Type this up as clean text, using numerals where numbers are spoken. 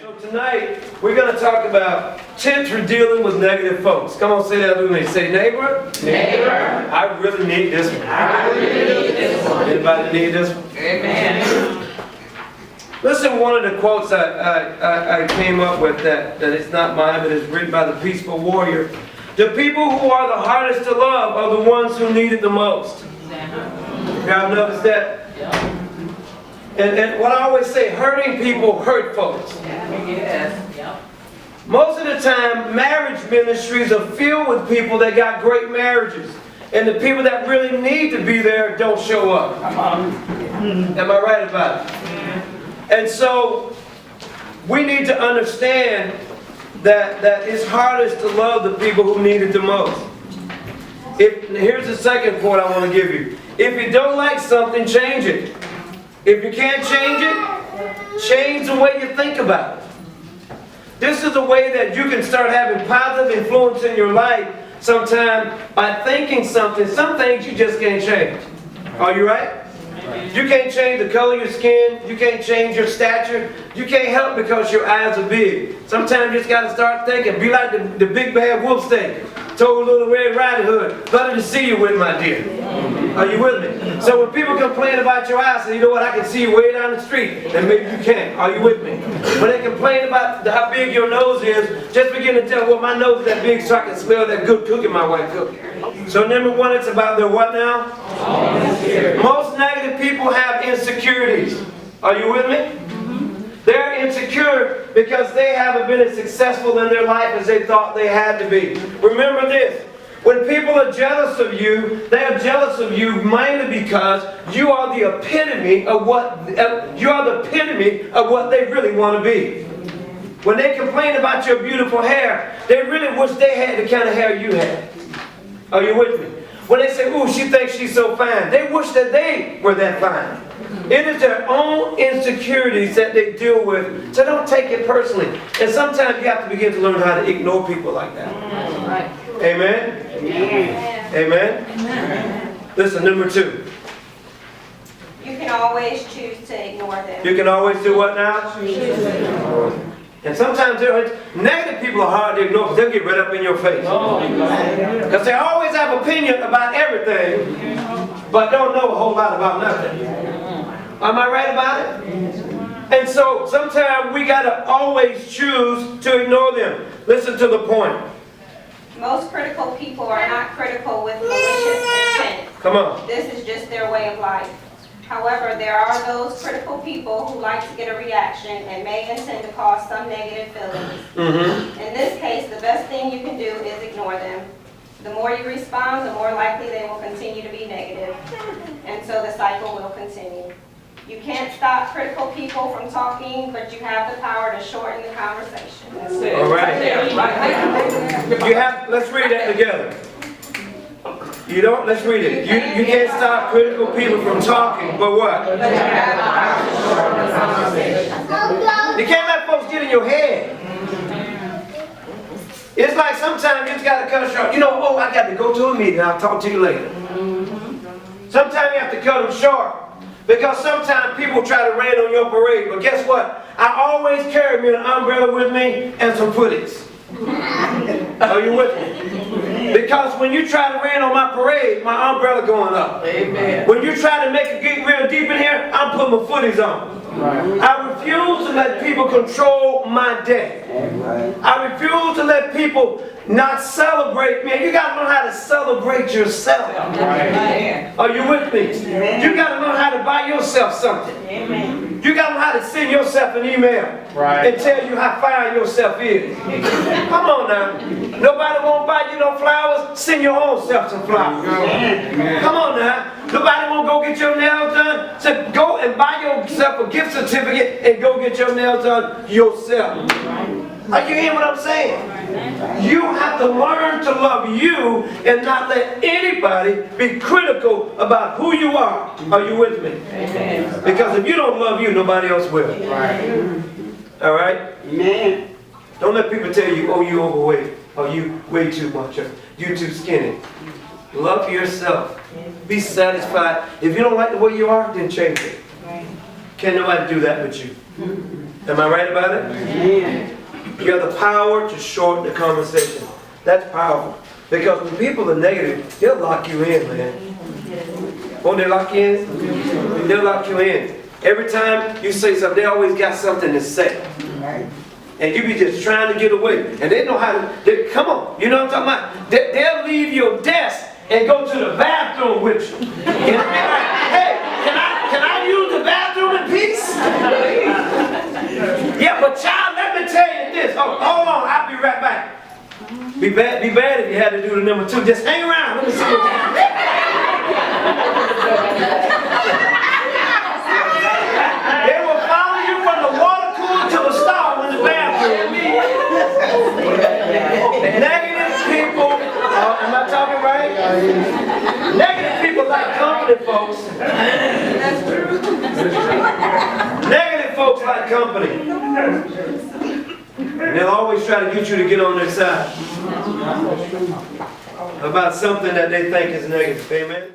So tonight, we're going to talk about tips for dealing with negative folks. Come on, say that with me. Say, neighbor. Neighbor. I really need this one. I really need this one. Anybody need this one? Amen. Listen, one of the quotes I came up with that it's not mine, but it's written by the peaceful warrior. The people who are the hardest to love are the ones who need it the most. Y'all notice that? Yeah. And what I always say, hurting people hurt folks. Yes. Yep. Most of the time, marriage ministries are filled with people that got great marriages. And the people that really need to be there don't show up. Come on. Am I right about it? And so, we need to understand that it's hardest to love the people who need it the most. Here's the second point I want to give you. If you don't like something, change it. If you can't change it, change the way you think about it. This is the way that you can start having positive influence in your life sometime by thinking something. Some things you just can't change. Are you right? You can't change the color of your skin. You can't change your stature. You can't help because your eyes are big. Sometimes you just got to start thinking. Be like the big bad wolf snake told Little Red Riding Hood, "Better to see you with, my dear." Are you with me? So when people complain about your eyes, say, you know what, I can see you way down the street, then maybe you can't. Are you with me? When they complain about how big your nose is, just begin to tell, well, my nose is that big so I can smell that good cooking my wife cooked. So number one, it's about their what now? Most negative people have insecurities. Are you with me? They're insecure because they haven't been as successful in their life as they thought they had to be. Remember this. When people are jealous of you, they are jealous of you mainly because you are the epitome of what they really want to be. When they complain about your beautiful hair, they really wish they had the kind of hair you had. Are you with me? When they say, "Ooh, she thinks she's so fine," they wish that they were that fine. It is their own insecurities that they deal with, so don't take it personally. And sometimes you have to begin to learn how to ignore people like that. Right. Amen? Amen. Amen? Amen. Listen, number two. You can always choose to ignore them. You can always do what now? And sometimes negative people are hard to ignore because they'll get right up in your face. Because they always have opinion about everything, but don't know a whole lot about nothing. Am I right about it? And so sometimes we got to always choose to ignore them. Listen to the point. Most critical people are not critical with malicious intent. Come on. This is just their way of life. However, there are those critical people who like to get a reaction and may intend to cause some negative feelings. In this case, the best thing you can do is ignore them. The more you respond, the more likely they will continue to be negative. And so the cycle will continue. You can't stop critical people from talking, but you have the power to shorten the conversation. That's it. All right. Right. Let's read that together. You don't? Let's read it. You can't stop critical people from talking, but what? You can't let folks get in your head. It's like sometimes you just got to cut short. You know, oh, I got to go to a meeting. I'll talk to you later. Sometimes you have to cut them short. Because sometimes people try to rain on your parade. But guess what? I always carry me an umbrella with me and some puddings. Are you with me? Because when you try to rain on my parade, my umbrella going up. Amen. When you try to make it get real deep in here, I'm putting my footies on. Right. I refuse to let people control my day. I refuse to let people not celebrate me. You got to learn how to celebrate yourself. Right. Are you with me? You got to learn how to buy yourself something. Amen. You got to learn how to send yourself an email and tell you how fine yourself is. Come on now. Nobody won't buy you no flowers. Send your own self some flowers. Come on now. Nobody won't go get your nails done. So go and buy yourself a gift certificate and go get your nails done yourself. Are you hearing what I'm saying? You have to learn to love you and not let anybody be critical about who you are. Are you with me? Amen. Because if you don't love you, nobody else will. All right? Amen. Don't let people tell you, oh, you overweight, or you weigh too much, or you too skinny. Love yourself. Be satisfied. If you don't like the way you are, then change it. Can't nobody do that with you. Am I right about it? Amen. You have the power to shorten the conversation. That's powerful. Because when people are negative, they'll lock you in, man. Won't they lock you in? They'll lock you in. Every time you say something, they always got something to say. And you be just trying to get away. And they know how to, come on, you know what I'm talking about? They'll leave your desk and go to the bathroom with you. And be like, hey, can I use the bathroom in peace? Yeah, but child, let me tell you this. Oh, hold on, I'll be right back. Be bad if you had to do the number 2. Just hang around. Let me see what's happening. They will follow you from the water cooler to the stall in the bathroom. Negative people, am I talking right? Negative people like company, folks. That's true. Negative folks like company. And they'll always try to get you to get on their side about something that they think is negative. Amen?